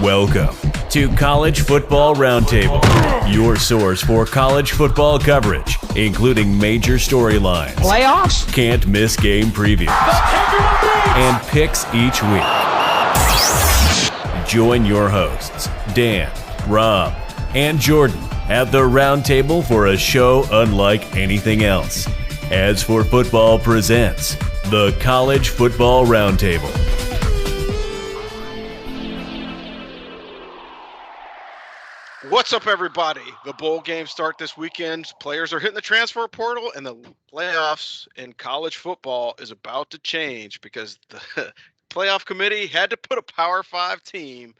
Welcome to College Football Roundtable, your source for college football coverage, including major storylines, playoffs, can't miss game previews, and picks each week. Join your hosts, Dan, Rob, and Jordan at the Roundtable for a show unlike anything else. As for Football presents the College Football Roundtable. What's up, everybody? The bowl games start this weekend. Players are hitting the transfer portal, and the playoffs in college football is about to change because the playoff committee had to put a Power 5 team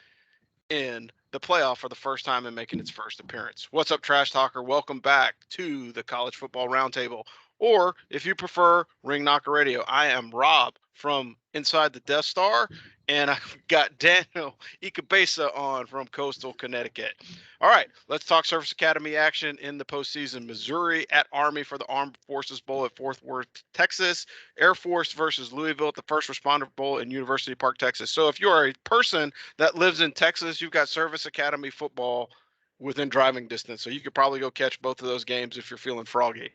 in the playoff for the first time and making its first appearance. What's up, Trash Talker? Welcome back to the College Football Roundtable, or if you prefer, Ring Knocker Radio. I am Rob from inside the Death Star, and I've got Daniel Ikebesa on from Coastal Connecticut. All right, let's talk Service Academy action in the postseason. Missouri at Army for the Armed Forces Bowl at Fort Worth, Texas. Air Force versus Louisville at the First Responder Bowl in University Park, Texas. So if you are a person that lives in Texas, you've got Service Academy football within driving distance. So you could probably go catch both of those games if you're feeling froggy.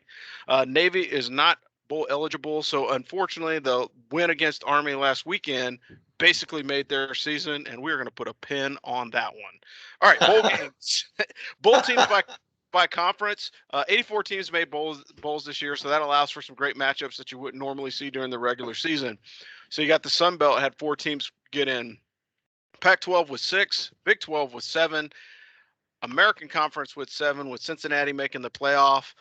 Navy is not bowl eligible, so unfortunately the win against Army last weekend basically made their season, and we're going to put a pin on that one. All right, bowl games. Bowl teams by conference. 84 teams made bowls this year, so that allows for some great matchups that you wouldn't normally see during the regular season. So you got the Sun Belt had 4 teams get in. Pac-12 was 6, Big 12 was 7, American Conference with 7, with Cincinnati making the playoff.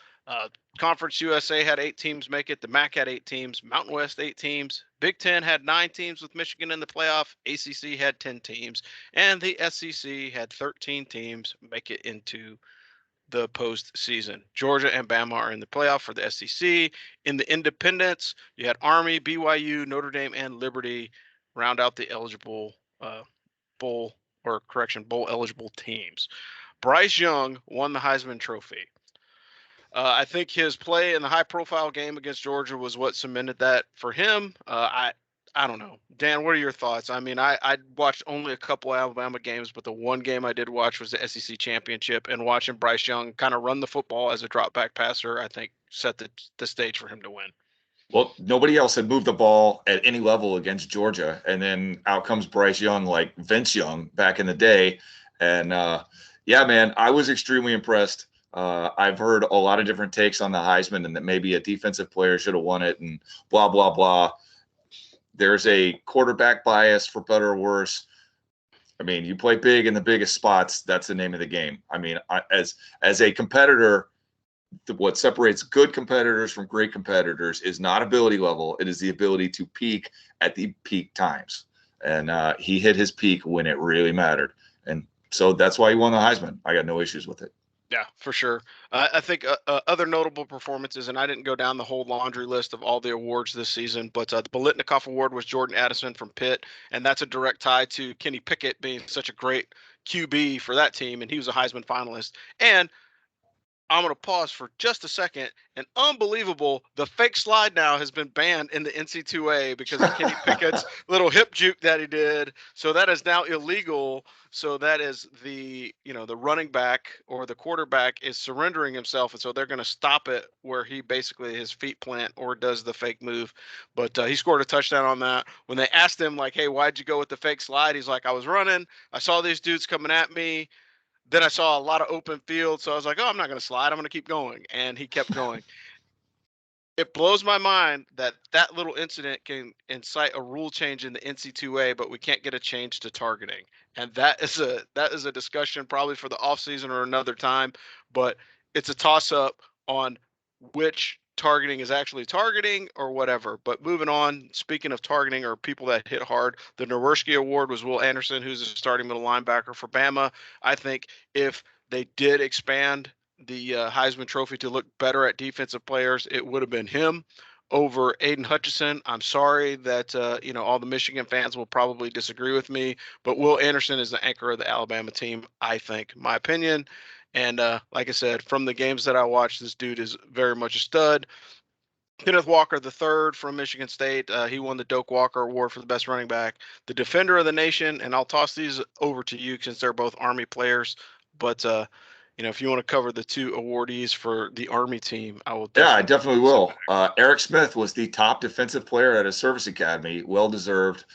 Conference USA had 8 teams make it. The MAC had 8 teams. Mountain West 8 teams. Big 10 had 9 teams with Michigan in the playoff. ACC had 10 teams, and the SEC had 13 teams make it into the postseason. Georgia and Bama are in the playoff for the SEC. In the independents, you had Army, BYU, Notre Dame, and Liberty round out the eligible bowl eligible teams. Bryce Young won the Heisman Trophy. I think his play in the high-profile game against Georgia was what cemented that for him. I don't know. Dan, what are your thoughts? I mean, I watched only a couple Alabama games, but the one game I did watch was the SEC Championship, and watching Bryce Young kind of run the football as a drop-back passer, I think set the stage for him to win. Well, nobody else had moved the ball at any level against Georgia, and then out comes Bryce Young like Vince Young back in the day. And, yeah, man, I was extremely impressed. I've heard a lot of different takes on the Heisman and that maybe a defensive player should have won it and blah, blah, blah. There's a quarterback bias, for better or worse. I mean, you play big in the biggest spots. That's the name of the game. I mean, as a competitor, what separates good competitors from great competitors is not ability level. It is the ability to peak at the peak times. And he hit his peak when it really mattered. And so that's why he won the Heisman. I got no issues with it. Yeah, for sure. I think other notable performances, and I didn't go down the whole laundry list of all the awards this season, but the Biletnikoff Award was Jordan Addison from Pitt, and that's a direct tie to Kenny Pickett being such a great QB for that team, and he was a Heisman finalist. And I'm going to pause for just a second. And unbelievable, the fake slide now has been banned in the NC2A because of Kenny Pickett's little hip juke that he did. So that is now illegal. So that is the running back or the quarterback is surrendering himself. And so they're going to stop it where he basically his feet plant or does the fake move. But he scored a touchdown on that. When they asked him, like, hey, why'd you go with the fake slide? He's like, I was running. I saw these dudes coming at me. Then I saw a lot of open field, so I was like, oh, I'm not going to slide. I'm going to keep going. And he kept going. It blows my mind that little incident can incite a rule change in the NC2A, but we can't get a change to targeting. And that is a discussion probably for the offseason or another time, but it's a toss-up on which targeting is actually targeting or whatever. But moving on, speaking of targeting or people that hit hard, the Nowrski Award was Will Anderson, who's a starting middle linebacker for Bama. I think if they did expand the Heisman Trophy to look better at defensive players, it would have been him over Aiden Hutchinson. I'm sorry that all the Michigan fans will probably disagree with me, but Will Anderson is the anchor of the Alabama team, I think, my opinion. And like I said, from the games that I watched, this dude is very much a stud. Kenneth Walker III from Michigan State. He won the Doak Walker Award for the best running back. The Defender of the Nation, and I'll toss these over to you since they're both Army players. But if you want to cover the two awardees for the Army team, I will. Yeah, I definitely will. Eric Smith was the top defensive player at his service academy. Well deserved.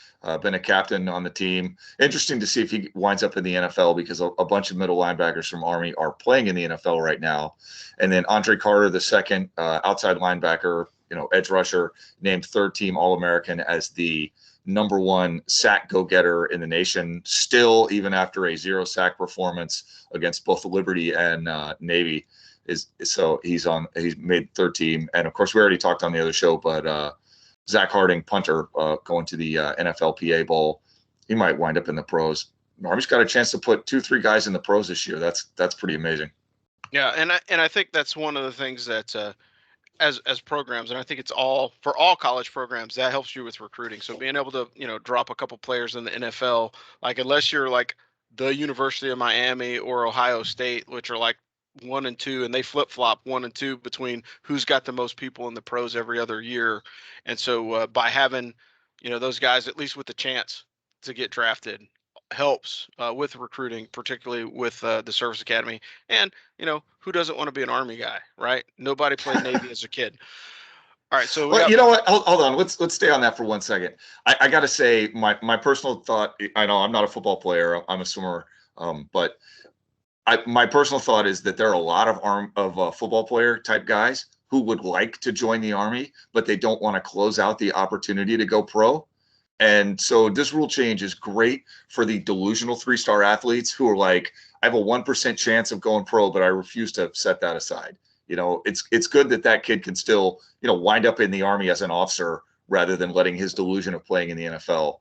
Been a captain on the team. Interesting to see if he winds up in the NFL because a bunch of middle linebackers from Army are playing in the NFL right now. And then Andre Carter, the second outside linebacker, edge rusher, named third team All-American as the number one sack go-getter in the nation, still even after a 0 sack performance against both Liberty and Navy. So he's made third team. And of course, we already talked on the other show, but Zach Harding, punter, going to the NFLPA Bowl. He might wind up in the pros. Army's got a chance to put 2-3 guys in the pros this year. That's pretty amazing. Yeah, and I think that's one of the things that as programs, and I think it's all for all college programs, that helps you with recruiting. So being able to drop a couple players in the NFL, like unless you're like the University of Miami or Ohio State, which are like 1 and 2, and they flip flop 1 and 2 between who's got the most people in the pros every other year, and so by having those guys at least with the chance to get drafted helps with recruiting, particularly with the service academy. And who doesn't want to be an Army guy, right? Nobody played Navy as a kid. All right, so you know what? Hold on. Let's stay on that for 1 second. I got to say, my personal thought. I know I'm not a football player. I'm a swimmer, but my personal thought is that there are a lot of football player type guys who would like to join the Army, but they don't want to close out the opportunity to go pro. And so this rule change is great for the delusional 3-star athletes who are like, I have a 1% chance of going pro, but I refuse to set that aside. It's good that kid can still, wind up in the Army as an officer rather than letting his delusion of playing in the NFL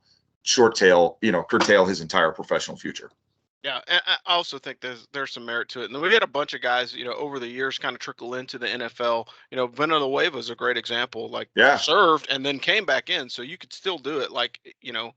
curtail his entire professional future. Yeah, and I also think there's some merit to it. And then we had a bunch of guys, over the years kind of trickle into the NFL. Villanueva is a great example. Like, served and then came back in, so you could still do it. Like,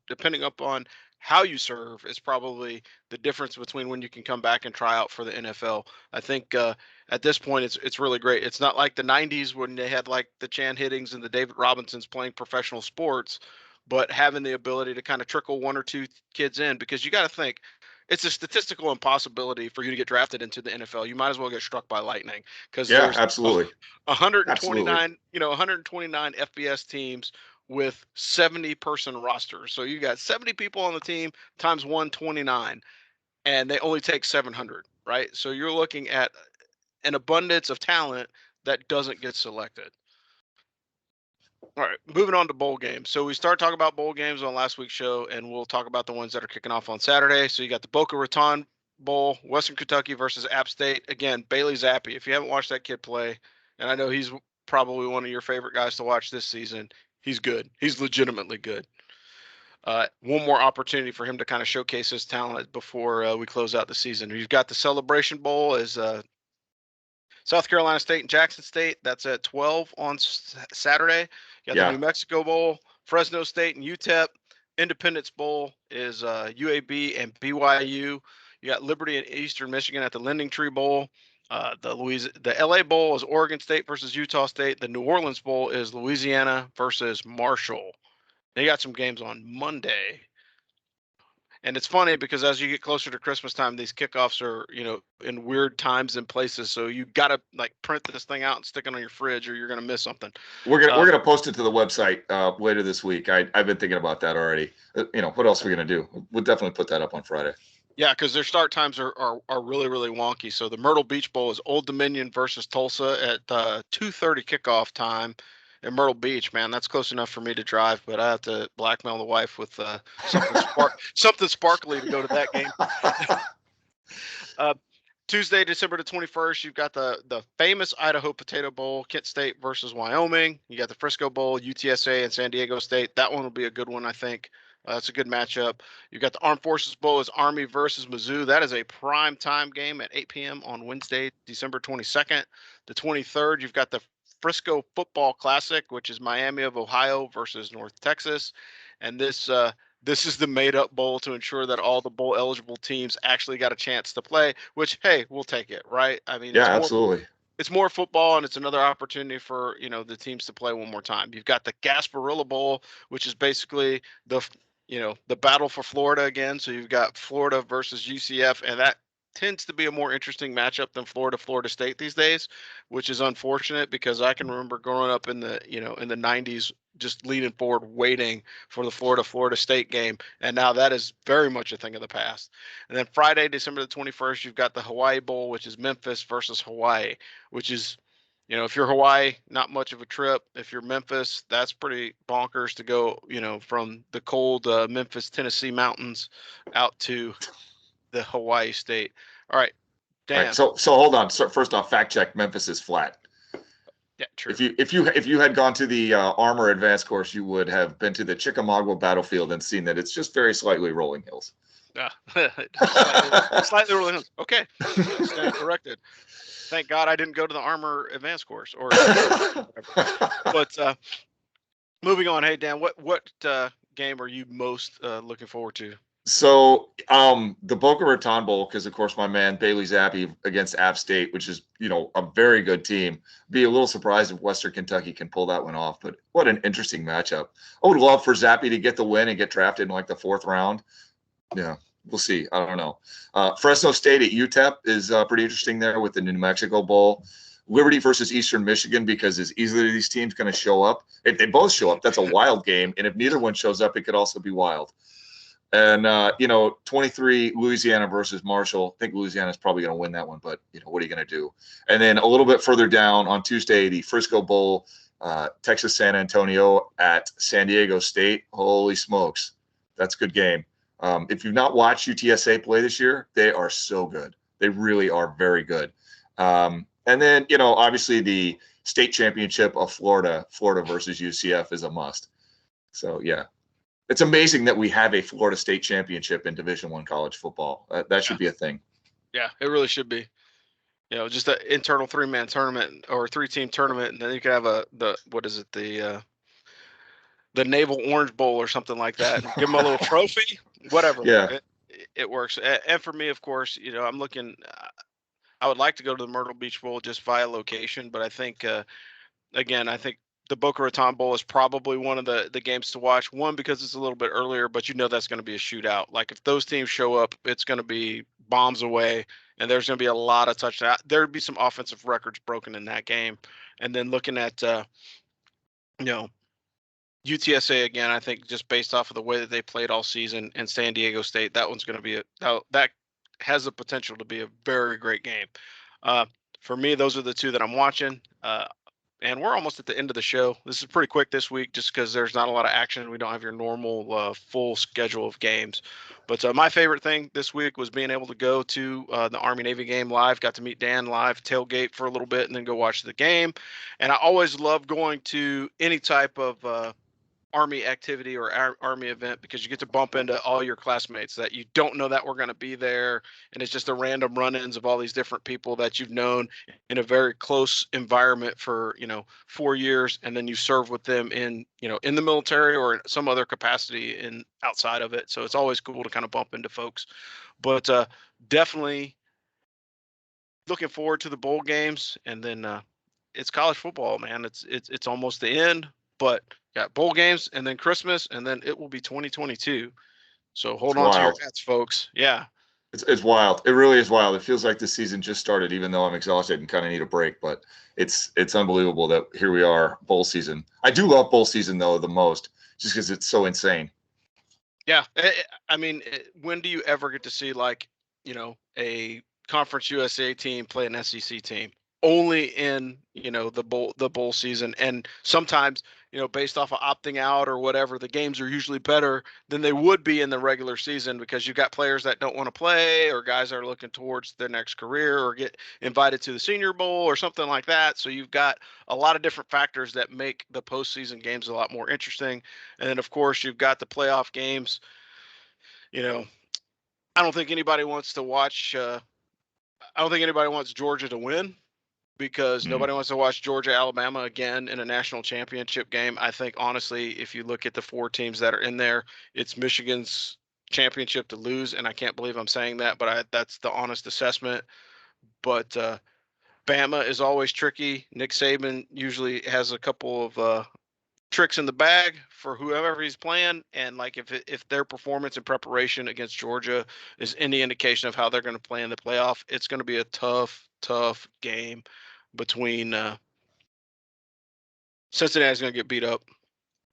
depending upon how you serve is probably the difference between when you can come back and try out for the NFL. I think at this point it's really great. It's not like the 90s when they had like the Chan Hittings and the David Robinsons playing professional sports, but having the ability to kind of trickle 1 or 2 kids in, because you got to think it's a statistical impossibility for you to get drafted into the NFL. You might as well get struck by lightning, because there's absolutely 129, 129 FBS teams with 70-person rosters. So you got 70 people on the team times 129, and they only take 700, right? So you're looking at an abundance of talent that doesn't get selected. All right, moving on to bowl games. So we start talking about bowl games on last week's show, and we'll talk about the ones that are kicking off on Saturday. So you got the Boca Raton Bowl, Western Kentucky versus App State. Again, Bailey Zappi. If you haven't watched that kid play, and I know he's probably one of your favorite guys to watch this season, he's good. He's legitimately good. One more opportunity for him to kind of showcase his talent before we close out the season. You've got the Celebration Bowl as South Carolina State and Jackson State. That's at 12 on Saturday. You got the New Mexico Bowl, Fresno State and UTEP. Independence Bowl is UAB and BYU. You got Liberty and Eastern Michigan at the Lending Tree Bowl. The LA Bowl is Oregon State versus Utah State. The New Orleans Bowl is Louisiana versus Marshall. They got some games on Monday. And it's funny because as you get closer to Christmas time, these kickoffs are, in weird times and places. So you got to like print this thing out and stick it on your fridge, or you're going to miss something. We're gonna post it to the website later this week. I've been thinking about that already. What else are we gonna do? We'll definitely put that up on Friday. Yeah, because their start times are really, really wonky. So the Myrtle Beach Bowl is Old Dominion versus Tulsa at 2:30 kickoff time. In Myrtle Beach, man, that's close enough for me to drive, but I have to blackmail the wife with something sparkly to go to that game. Tuesday, December the 21st, you've got the famous Idaho Potato Bowl, Kent State versus Wyoming. You got the Frisco Bowl, UTSA and San Diego State. That one will be a good one, I think. That's a good matchup. You've got the Armed Forces Bowl is Army versus Mizzou. That is a prime time game at 8 p.m. on Wednesday, December 22nd. The 23rd, you've got the Frisco Football Classic, which is Miami of Ohio versus North Texas. And this is the made-up bowl to ensure that all the bowl-eligible teams actually got a chance to play, which, hey, we'll take it, right? I mean, absolutely. it's more football, and it's another opportunity for, the teams to play one more time. You've got the Gasparilla Bowl, which is basically the battle for Florida again. So you've got Florida versus UCF, and that tends to be a more interesting matchup than Florida State these days, which is unfortunate because I can remember growing up in the 90s, just leaning forward, waiting for the Florida State game. And now that is very much a thing of the past. And then Friday, December the 21st, you've got the Hawaii Bowl, which is Memphis versus Hawaii, which is, if you're Hawaii, not much of a trip. If you're Memphis, that's pretty bonkers to go, from the cold Memphis, Tennessee mountains out to the Hawaii State. All right, Dan. All right, so hold on. So first off, fact check: Memphis is flat. Yeah, true. If you had gone to the Armor Advanced course, you would have been to the Chickamauga battlefield and seen that it's just very slightly rolling hills. Slightly rolling hills. Okay, stand corrected. Thank God I didn't go to the Armor Advanced course or But moving on. Hey Dan, what game are you most looking forward to? So the Boca Raton Bowl, because of course my man Bailey Zappi against App State, which is a very good team. Be a little surprised if Western Kentucky can pull that one off, but what an interesting matchup. I would love for Zappi to get the win and get drafted in like the 4th round. Yeah, we'll see. I don't know. Fresno State at UTEP is pretty interesting there with the New Mexico Bowl. Liberty versus Eastern Michigan, because is either of these teams going to show up? If they both show up, that's a wild game, and if neither one shows up, it could also be wild. And, 23 Louisiana versus Marshall. I think Louisiana is probably going to win that one, but, what are you going to do? And then a little bit further down on Tuesday, the Frisco Bowl, Texas San Antonio at San Diego State. Holy smokes. That's a good game. If you've not watched UTSA play this year, they are so good. They really are very good. And then, obviously the state championship of Florida versus UCF is a must. So, yeah. It's amazing that we have a Florida State championship in Division I college football. That should be a thing. Yeah, it really should be. Just an internal 3-man tournament or 3-team tournament, and then you could have the Naval Orange Bowl or something like that. Give them a little trophy, whatever. Yeah, it works. And for me, of course, I'm looking. I would like to go to the Myrtle Beach Bowl just via location, but I think, again, the Boca Raton Bowl is probably one of the games to watch. One, because it's a little bit earlier, but that's going to be a shootout. Like if those teams show up, it's going to be bombs away, and there's going to be a lot of touchdowns. There'd be some offensive records broken in that game. And then looking at, UTSA again, I think just based off of the way that they played all season, and San Diego State, that one's going to be that has the potential to be a very great game. For me, those are the two that I'm watching. And we're almost at the end of the show. This is pretty quick this week just because there's not a lot of action. We don't have your normal full schedule of games. But my favorite thing this week was being able to go to the Army-Navy game live. Got to meet Dan live, tailgate for a little bit, and then go watch the game. And I always love going to any type of Army activity or Army event because you get to bump into all your classmates that you don't know that we're going to be there. And it's just a random run-ins of all these different people that you've known in a very close environment for, 4 years. And then you serve with them in the military or in some other capacity outside of it. So it's always cool to kind of bump into folks, but definitely looking forward to the bowl games. And then it's college football, man. It's almost the end, but got bowl games and then Christmas, and then it will be 2022. So hold on to your hats, folks. Yeah. It's wild. It really is wild. It feels like the season just started, even though I'm exhausted and kind of need a break. But it's unbelievable that here we are, bowl season. I do love bowl season, though, the most, just because it's so insane. Yeah. When do you ever get to see, a Conference USA team play an SEC team? Only in the bowl season, and sometimes based off of opting out or whatever, the games are usually better than they would be in the regular season because you've got players that don't want to play or guys that are looking towards their next career or get invited to the Senior Bowl or something like that. So you've got a lot of different factors that make the postseason games a lot more interesting. And then of course you've got the playoff games. I don't think anybody wants to watch. I don't think anybody wants Georgia to win, because nobody wants to watch Georgia, Alabama again in a national championship game. I think, honestly, if you look at the 4 teams that are in there, it's Michigan's championship to lose. And I can't believe I'm saying that, but that's the honest assessment. But Bama is always tricky. Nick Saban usually has a couple of tricks in the bag for whoever he's playing, and like if their performance and preparation against Georgia is any indication of how they're going to play in the playoff, it's going to be a tough game between Cincinnati's going to get beat up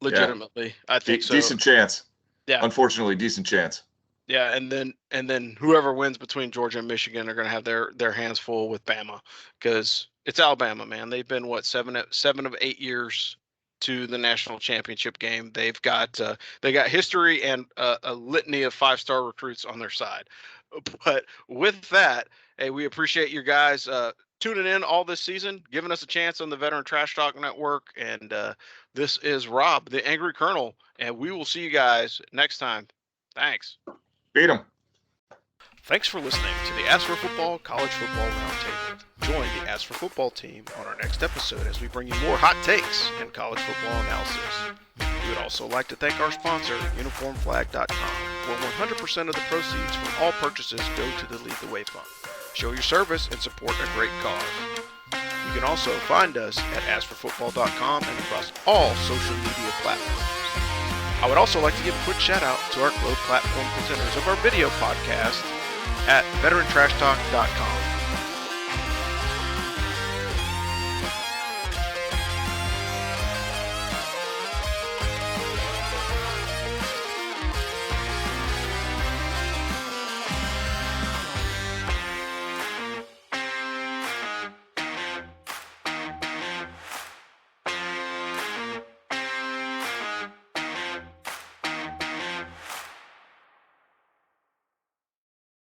legitimately. I think so. Decent chance. Yeah. Unfortunately, decent chance. Yeah, and then whoever wins between Georgia and Michigan are going to have their hands full with Bama, because it's Alabama, man. They've been seven of 8 years to the national championship game. They've got history and a litany of 5-star recruits on their side. But with that, hey, we appreciate you guys tuning in all this season, giving us a chance on the Veteran Trash Talk Network. And this is Rob, the Angry Colonel, and we will see you guys next time. Thanks. Beat 'em. Thanks for listening to the As for Football College Football Roundtable. Join the As for Football team on our next episode as we bring you more hot takes and college football analysis. We would also like to thank our sponsor, UniformFlag.com, where 100% of the proceeds from all purchases go to the Lead the Way Fund. Show your service and support a great cause. You can also find us at AsForFootball.com and across all social media platforms. I would also like to give a quick shout out to our Globe platform presenters of our video podcast at VeteranTrashTalk.com.